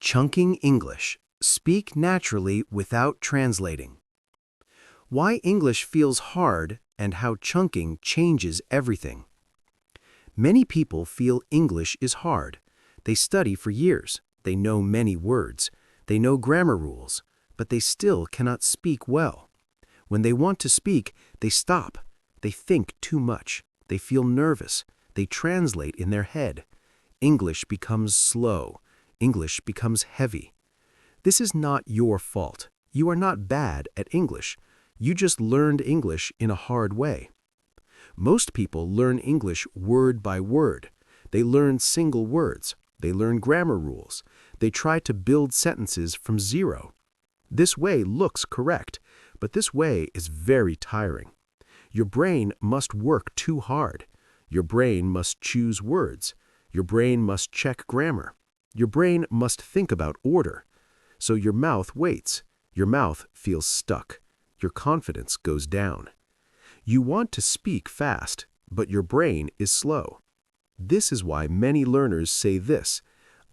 Chunking English. Speak naturally without translating. Why English feels hard and how chunking changes everything. Many people feel English is hard. They study for years. They know many words. They know grammar rules, but they still cannot speak well. When they want to speak, they stop. They think too much. They feel nervous. They translate in their head. English becomes slow. English becomes heavy. This is not your fault. You are not bad at English. You just learned English in a hard way. Most people learn English word by word. They learn single words. They learn grammar rules. They try to build sentences from zero. This way looks correct, but this way is very tiring. Your brain must work too hard. Your brain must choose words. Your brain must check grammar. Your brain must think about order. So your mouth waits. Your mouth feels stuck. Your confidence goes down. You want to speak fast, but your brain is slow. This is why many learners say this: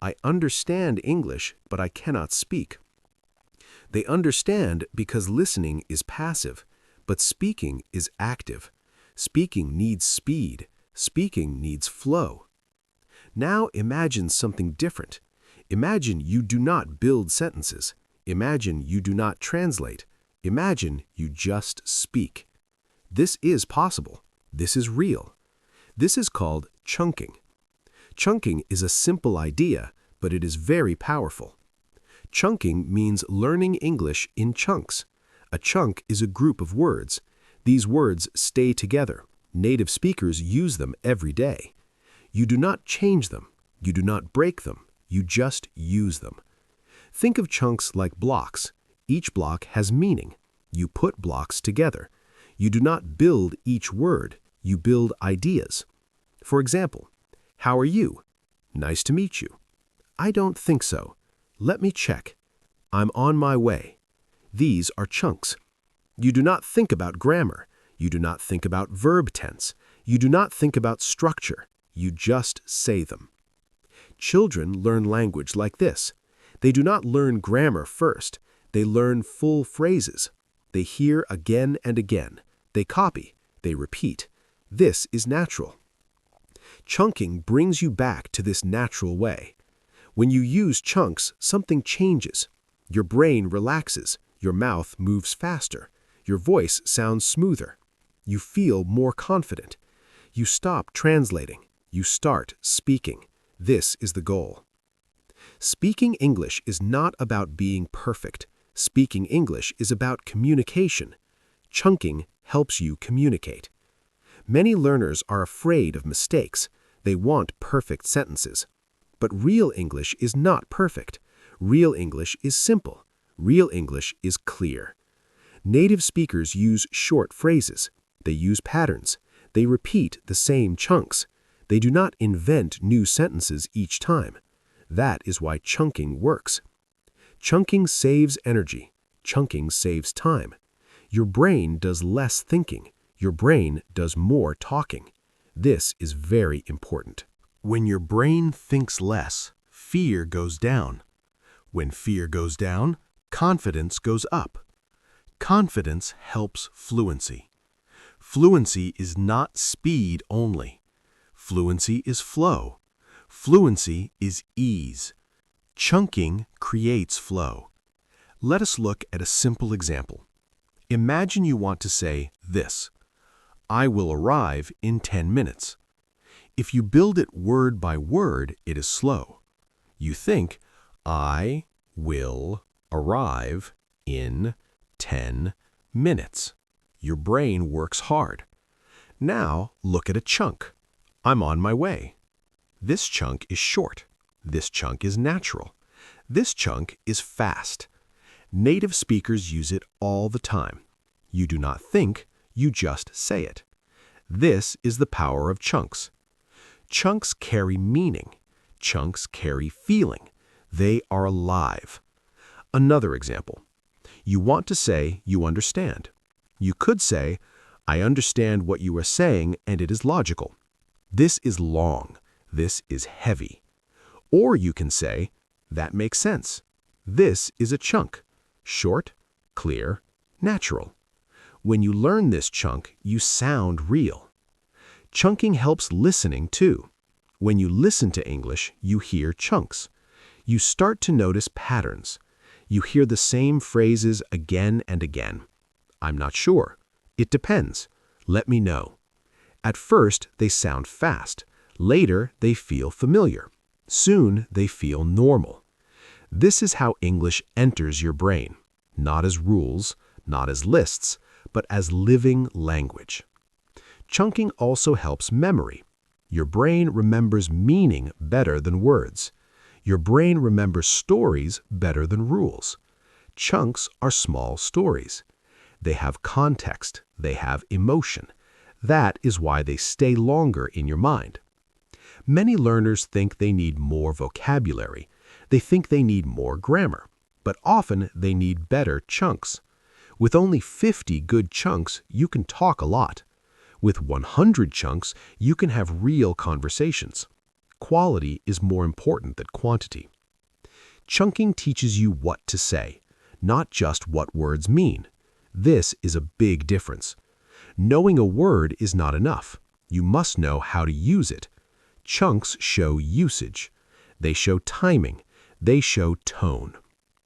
I understand English, but I cannot speak. They understand because listening is passive, but speaking is active. Speaking needs speed. Speaking needs flow. Now imagine something different. Imagine you do not build sentences. Imagine you do not translate. Imagine you just speak. This is possible. This is real. This is called chunking. Chunking is a simple idea, but it is very powerful. Chunking means learning English in chunks. A chunk is a group of words. These words stay together. Native speakers use them every day. You do not change them. You do not break them. You just use them. Think of chunks like blocks. Each block has meaning. You put blocks together. You do not build each word. You build ideas. For example, how are you? Nice to meet you. I don't think so. Let me check. I'm on my way. These are chunks. You do not think about grammar. You do not think about verb tense. You do not think about structure. You just say them. Children learn language like this. They do not learn grammar first. They learn full phrases. They hear again and again. They copy. They repeat. This is natural. Chunking brings you back to this natural way. When you use chunks, something changes. Your brain relaxes. Your mouth moves faster. Your voice sounds smoother. You feel more confident. You stop translating. You start speaking. This is the goal. Speaking English is not about being perfect. Speaking English is about communication. Chunking helps you communicate. Many learners are afraid of mistakes. They want perfect sentences. But real English is not perfect. Real English is simple. Real English is clear. Native speakers use short phrases. They use patterns. They repeat the same chunks. They do not invent new sentences each time. That is why chunking works. Chunking saves energy. Chunking saves time. Your brain does less thinking. Your brain does more talking. This is very important. When your brain thinks less, fear goes down. When fear goes down, confidence goes up. Confidence helps fluency. Fluency is not speed only. Fluency is flow. Fluency is ease. Chunking creates flow. Let us look at a simple example. Imagine you want to say this: I will arrive in 10 minutes. If you build it word by word, it is slow. You think, I will arrive in 10 minutes. Your brain works hard. Now look at a chunk. I'm on my way. This chunk is short. This chunk is natural. This chunk is fast. Native speakers use it all the time. You do not think, you just say it. This is the power of chunks. Chunks carry meaning. Chunks carry feeling. They are alive. Another example. You want to say you understand. You could say, I understand what you are saying and it is logical. This is long. This is heavy. Or you can say, That makes sense. This is a chunk. Short, clear, natural. When you learn this chunk, you sound real. Chunking helps listening too. When you listen to English, you hear chunks. You start to notice patterns. You hear the same phrases again and again. I'm not sure. It depends. Let me know. At first, they sound fast. Later, they feel familiar. Soon, they feel normal. This is how English enters your brain, not as rules, not as lists, but as living language. Chunking also helps memory. Your brain remembers meaning better than words. Your brain remembers stories better than rules. Chunks are small stories. They have context. They have emotion. That is why they stay longer in your mind. Many learners think they need more vocabulary. They think they need more grammar. But often they need better chunks. With only 50 good chunks, you can talk a lot. With 100 chunks, you can have real conversations. Quality is more important than quantity. Chunking teaches you what to say, not just what words mean. This is a big difference. Knowing a word is not enough. You must know how to use it. Chunks show usage. They show timing. They show tone.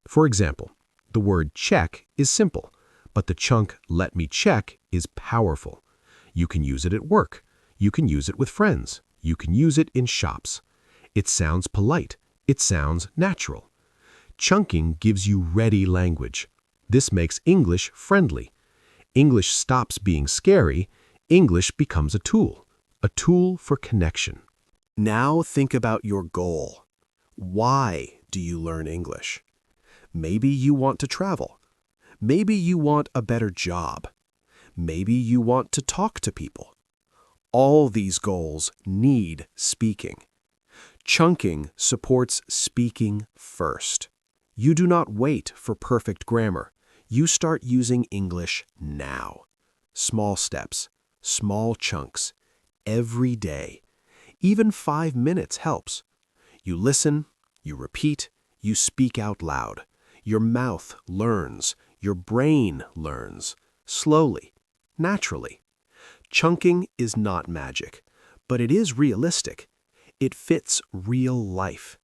For example, the word check is simple, but the chunk let me check is powerful. You can use it at work. You can use it with friends. You can use it in shops. It sounds polite. It sounds natural. Chunking gives you ready language. This makes English friendly. English stops being scary. English becomes a tool for connection. Now think about your goal. Why do you learn English? Maybe you want to travel. Maybe you want a better job. Maybe you want to talk to people. All these goals need speaking. Chunking supports speaking first. You do not wait for perfect grammar. You start using English now. Small steps, small chunks, every day. Even 5 minutes helps. You listen, you repeat, you speak out loud. Your mouth learns, your brain learns, slowly, naturally. Chunking is not magic, but it is realistic. It fits real life.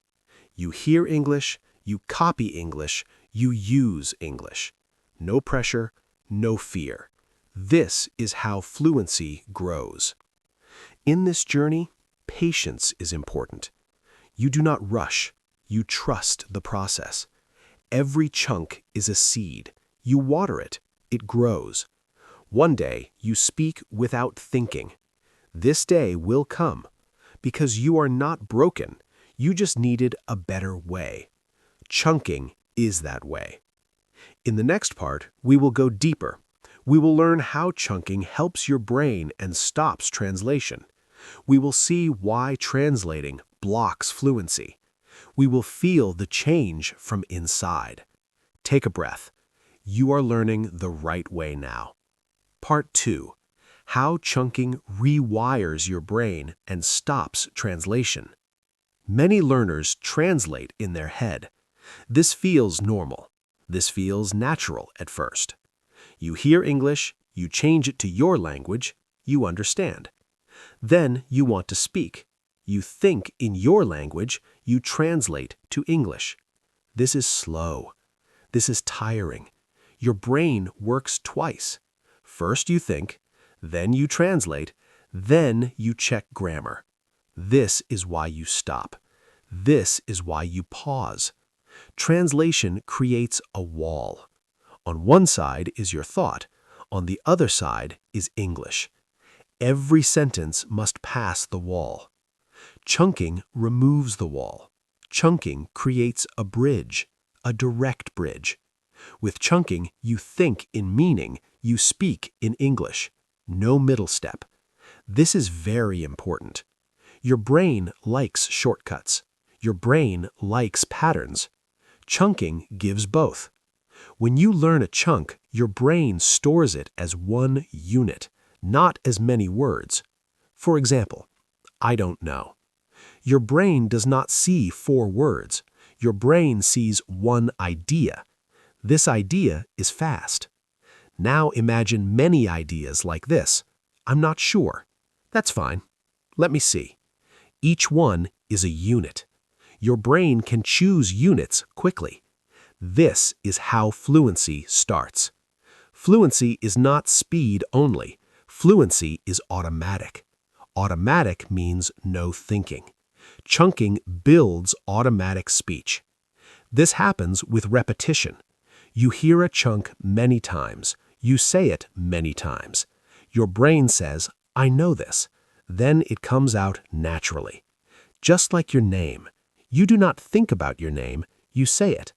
You hear English, you copy English, you use English. No pressure, no fear. This is how fluency grows. In this journey, patience is important. You do not rush. You trust the process. Every chunk is a seed. You water it. It grows. One day, you speak without thinking. This day will come. Because you are not broken. You just needed a better way. Chunking is that way. In the next part, we will go deeper. We will learn how chunking helps your brain and stops translation. We will see why translating blocks fluency. We will feel the change from inside. Take a breath. You are learning the right way now. Part 2. How chunking rewires your brain and stops translation. Many learners translate in their head. This feels normal. This feels natural at first. You hear English, you change it to your language, you understand. Then you want to speak. You think in your language, you translate to English. This is slow. This is tiring. Your brain works twice. First you think, then you translate, then you check grammar. This is why you stop. This is why you pause. Translation creates a wall. On one side is your thought. On the other side is English. Every sentence must pass the wall. Chunking removes the wall. Chunking creates a bridge, a direct bridge. With chunking, you think in meaning, you speak in English. No middle step. This is very important. Your brain likes shortcuts. Your brain likes patterns. Chunking gives both. When you learn a chunk, your brain stores it as one unit, not as many words. For example, I don't know. Your brain does not see 4 words. Your brain sees one idea. This idea is fast. Now imagine many ideas like this. I'm not sure. That's fine. Let me see. Each one is a unit. Your brain can choose units quickly. This is how fluency starts. Fluency is not speed only. Fluency is automatic. Automatic means no thinking. Chunking builds automatic speech. This happens with repetition. You hear a chunk many times. You say it many times. Your brain says, I know this. Then it comes out naturally. Just like your name. You do not think about your name, you say it.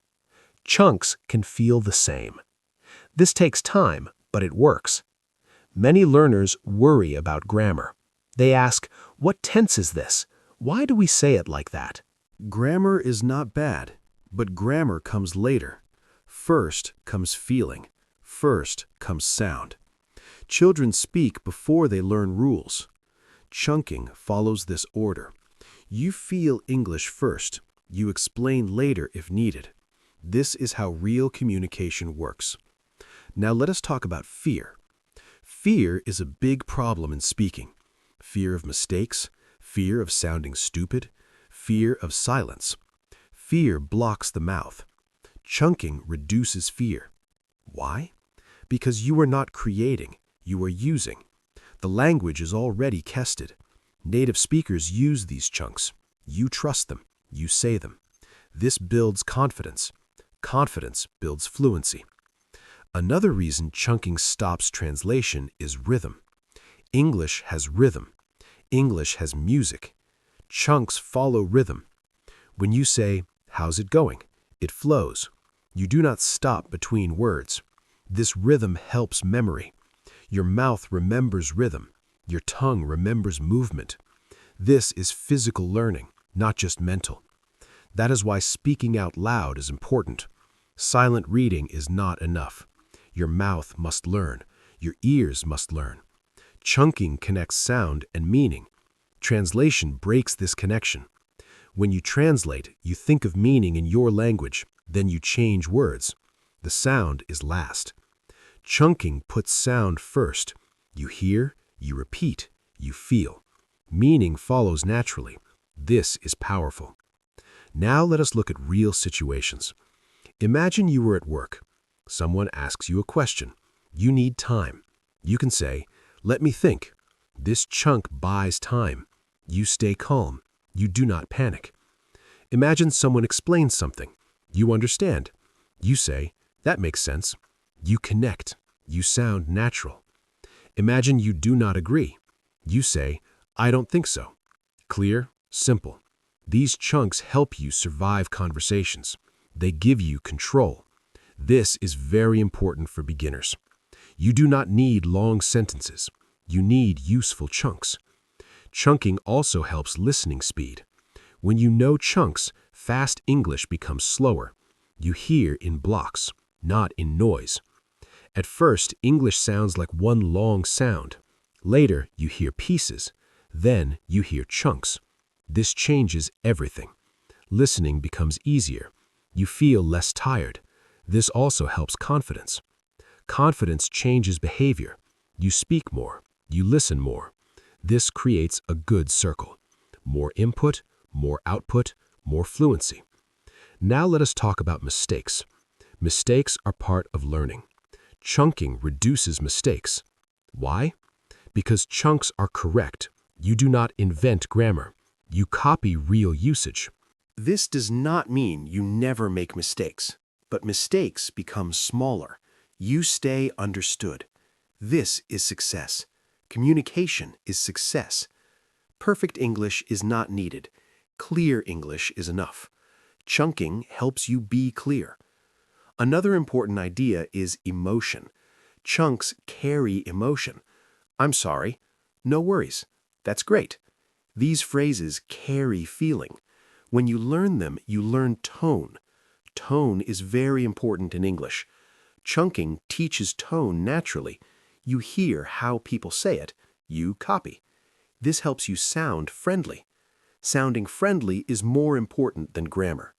Chunks can feel the same. This takes time, but it works. Many learners worry about grammar. They ask, what tense is this? Why do we say it like that? Grammar is not bad, but grammar comes later. First comes feeling. First comes sound. Children speak before they learn rules. Chunking follows this order. You feel English first. You explain later if needed. This is how real communication works. Now let us talk about fear. Fear is a big problem in speaking. Fear of mistakes, fear of sounding stupid, fear of silence. Fear blocks the mouth. Chunking reduces fear. Why? Because you are not creating, you are using. The language is already tested. Native speakers use these chunks. You trust them. You say them. This builds confidence. Confidence builds fluency. Another reason chunking stops translation is rhythm. English has rhythm. English has music. Chunks follow rhythm. When you say, how's it going? It flows. You do not stop between words. This rhythm helps memory. Your mouth remembers rhythm. Your tongue remembers movement. This is physical learning, not just mental. That is why speaking out loud is important. Silent reading is not enough. Your mouth must learn. Your ears must learn. Chunking connects sound and meaning. Translation breaks this connection. When you translate, you think of meaning in your language, then you change words. The sound is last. Chunking puts sound first. You hear, you repeat, you feel. Meaning follows naturally. This is powerful. Now let us look at real situations. Imagine you were at work. Someone asks you a question. You need time. You can say, let me think. This chunk buys time. You stay calm. You do not panic. Imagine someone explains something. You understand. You say, that makes sense. You connect. You sound natural. Imagine you do not agree. You say, I don't think so. Clear, simple. These chunks help you survive conversations. They give you control. This is very important for beginners. You do not need long sentences. You need useful chunks. Chunking also helps listening speed. When you know chunks, fast English becomes slower. You hear in blocks, not in noise. At first, English sounds like one long sound. Later, you hear pieces. Then, you hear chunks. This changes everything. Listening becomes easier. You feel less tired. This also helps confidence. Confidence changes behavior. You speak more. You listen more. This creates a good circle. More input, more output, more fluency. Now let us talk about mistakes. Mistakes are part of learning. Chunking reduces mistakes. Why? Because chunks are correct. You do not invent grammar. You copy real usage. This does not mean you never make mistakes, but mistakes become smaller. You stay understood. This is success. Communication is success. Perfect English is not needed. Clear English is enough. Chunking helps you be clear. Another important idea is emotion. Chunks carry emotion. I'm sorry. No worries. That's great. These phrases carry feeling. When you learn them, you learn tone. Tone is very important in English. Chunking teaches tone naturally. You hear how people say it. You copy. This helps you sound friendly. Sounding friendly is more important than grammar.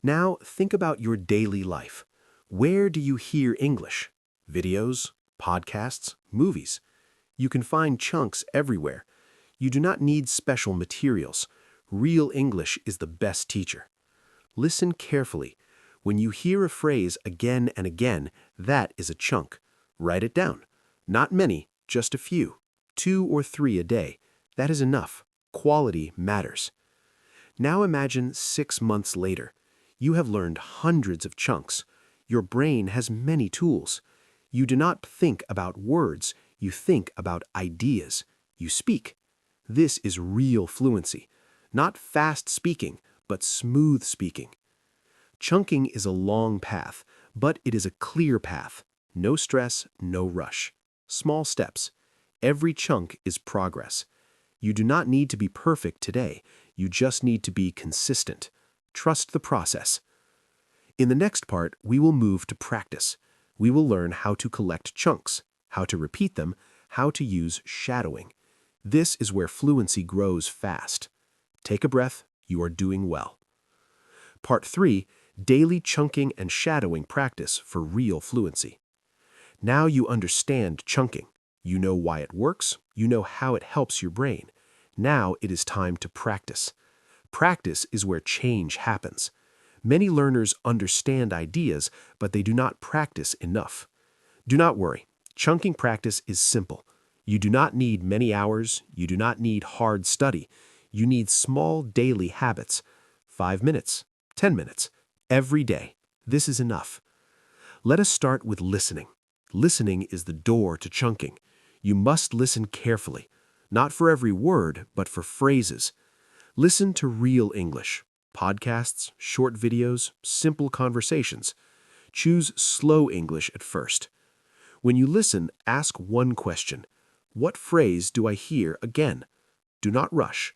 Now, think about your daily life. Where do you hear English? Videos, podcasts, movies. You can find chunks everywhere. You do not need special materials. Real English is the best teacher. Listen carefully. When you hear a phrase again and again, that is a chunk. Write it down. Not many, just a few. 2 or 3 a day. That is enough. Quality matters. Now imagine 6 months later. You have learned hundreds of chunks. Your brain has many tools. You do not think about words. You think about ideas. You speak. This is real fluency. Not fast speaking, but smooth speaking. Chunking is a long path, but it is a clear path. No stress, no rush. Small steps. Every chunk is progress. You do not need to be perfect today. You just need to be consistent. Trust the process. In the next part, we will move to practice. We will learn how to collect chunks, how to repeat them, how to use shadowing. This is where fluency grows fast. Take a breath. You are doing well. Part 3, daily chunking and shadowing practice for real fluency. Now you understand chunking. You know why it works. You know how it helps your brain. Now it is time to practice. Practice is where change happens. Many learners understand ideas, but they do not practice enough. Do not worry. Chunking practice is simple. You do not need many hours. You do not need hard study. You need small daily habits. 5 minutes, 10 minutes, every day. This is enough. Let us start with listening. Listening is the door to chunking. You must listen carefully, not for every word, but for phrases. Listen to real English, podcasts, short videos, simple conversations. Choose slow English at first. When you listen, ask one question. What phrase do I hear again? Do not rush.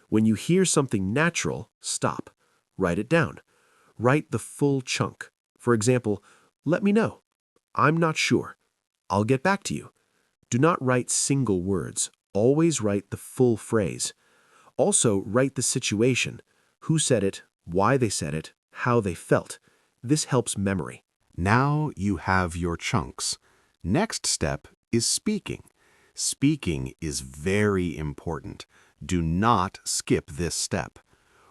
When you hear something natural, stop. Write it down. Write the full chunk. For example, let me know. I'm not sure. I'll get back to you. Do not write single words. Always write the full phrase. Also, write the situation. Who said it, why they said it, how they felt. This helps memory. Now you have your chunks. Next step is speaking. Speaking is very important. Do not skip this step.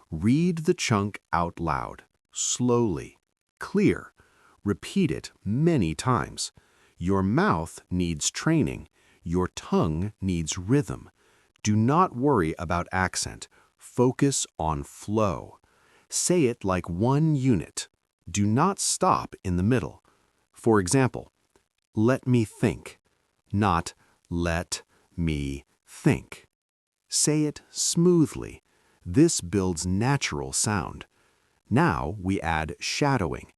Read the chunk out loud, slowly, clear. Repeat it many times. Your mouth needs training. Your tongue needs rhythm. Do not worry about accent. Focus on flow. Say it like one unit. Do not stop in the middle. For example, let me think, not let me think. Say it smoothly. This builds natural sound. Now we add shadowing.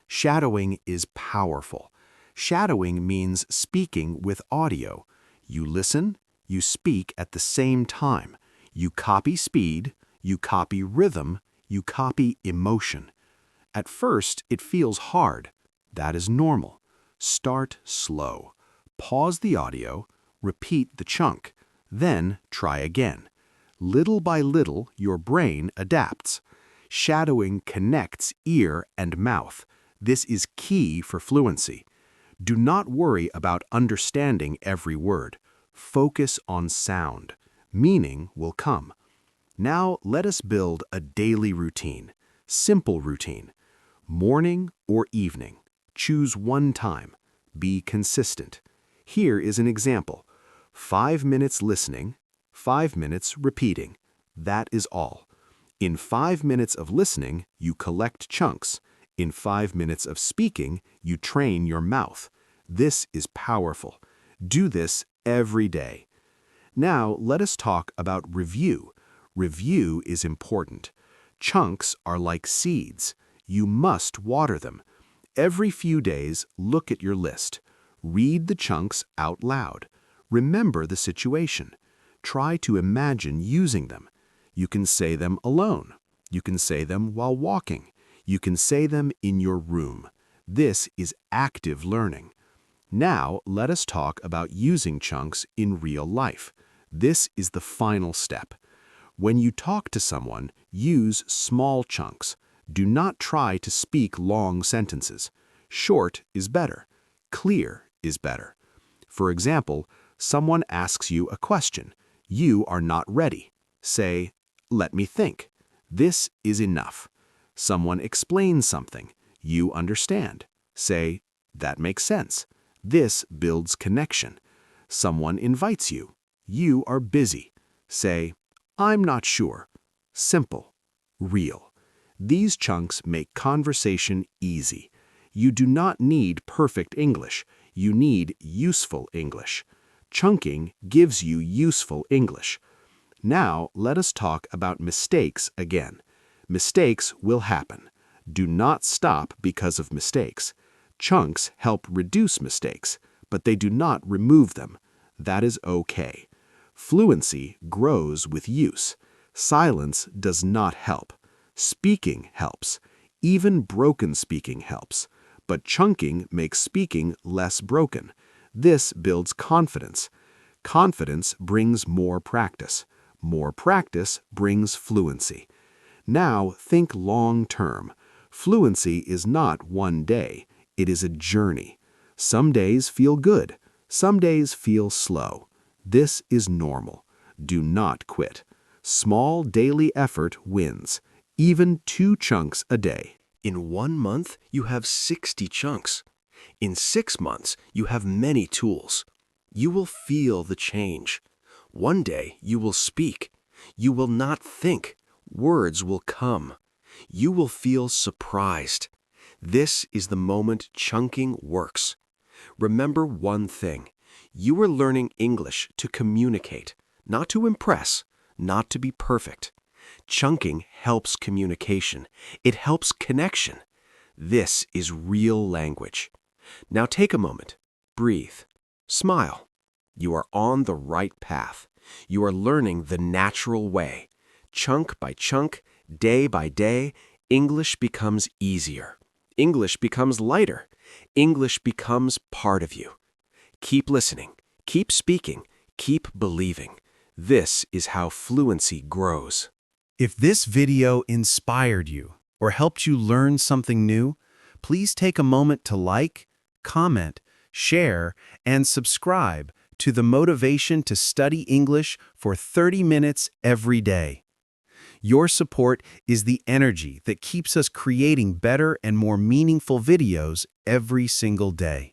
Shadowing is powerful. Shadowing means speaking with audio. You listen, you speak at the same time. You copy speed, you copy rhythm, you copy emotion. At first, it feels hard. That is normal. Start slow. Pause the audio, repeat the chunk, then try again. Little by little, your brain adapts. Shadowing connects ear and mouth. This is key for fluency. Do not worry about understanding every word. Focus on sound. Meaning will come. Now let us build a daily routine. Simple routine. Morning or evening. Choose one time. Be consistent. Here is an example. 5 minutes listening, 5 minutes repeating. That is all. In 5 minutes of listening, you collect chunks. In 5 minutes of speaking, you train your mouth. This is powerful. Do this every day. Now, let us talk about review. Review is important. Chunks are like seeds. You must water them. Every few days, look at your list. Read the chunks out loud. Remember the situation. Try to imagine using them. You can say them alone. You can say them while walking. You can say them in your room. This is active learning. Now, let us talk about using chunks in real life. This is the final step. When you talk to someone, use small chunks. Do not try to speak long sentences. Short is better. Clear is better. For example, someone asks you a question. You are not ready. Say, "Let me think." This is enough. Someone explains something. You understand. Say, "That makes sense." This builds connection. Someone invites you. You are busy. Say, "I'm not sure." Simple. Real. These chunks make conversation easy. You do not need perfect English. You need useful English. Chunking gives you useful English. Now, let us talk about mistakes again. Mistakes will happen. Do not stop because of mistakes. Chunks help reduce mistakes, but they do not remove them. That is okay. Fluency grows with use. Silence does not help. Speaking helps. Even broken speaking helps. But chunking makes speaking less broken. This builds confidence. Confidence brings more practice. More practice brings fluency. Now think long term. Fluency is not one day. It is a journey. Some days feel good. Some days feel slow. This is normal. Do not quit. Small daily effort wins. Even 2 chunks a day. In 1 month, you have 60 chunks. In 6 months, you have many tools. You will feel the change. One day, you will speak. You will not think. Words will come. You will feel surprised. This is the moment chunking works. Remember one thing. You are learning English to communicate, not to impress, not to be perfect. Chunking helps communication. It helps connection. This is real language. Now take a moment. Breathe. Smile. You are on the right path. You are learning the natural way. Chunk by chunk, day by day, English becomes easier. English becomes lighter. English becomes part of you. Keep listening. Keep speaking. Keep believing. This is how fluency grows. If this video inspired you or helped you learn something new, please take a moment to like, comment, share, and subscribe to the Motivation to Study English for 30 minutes every day. Your support is the energy that keeps us creating better and more meaningful videos every single day.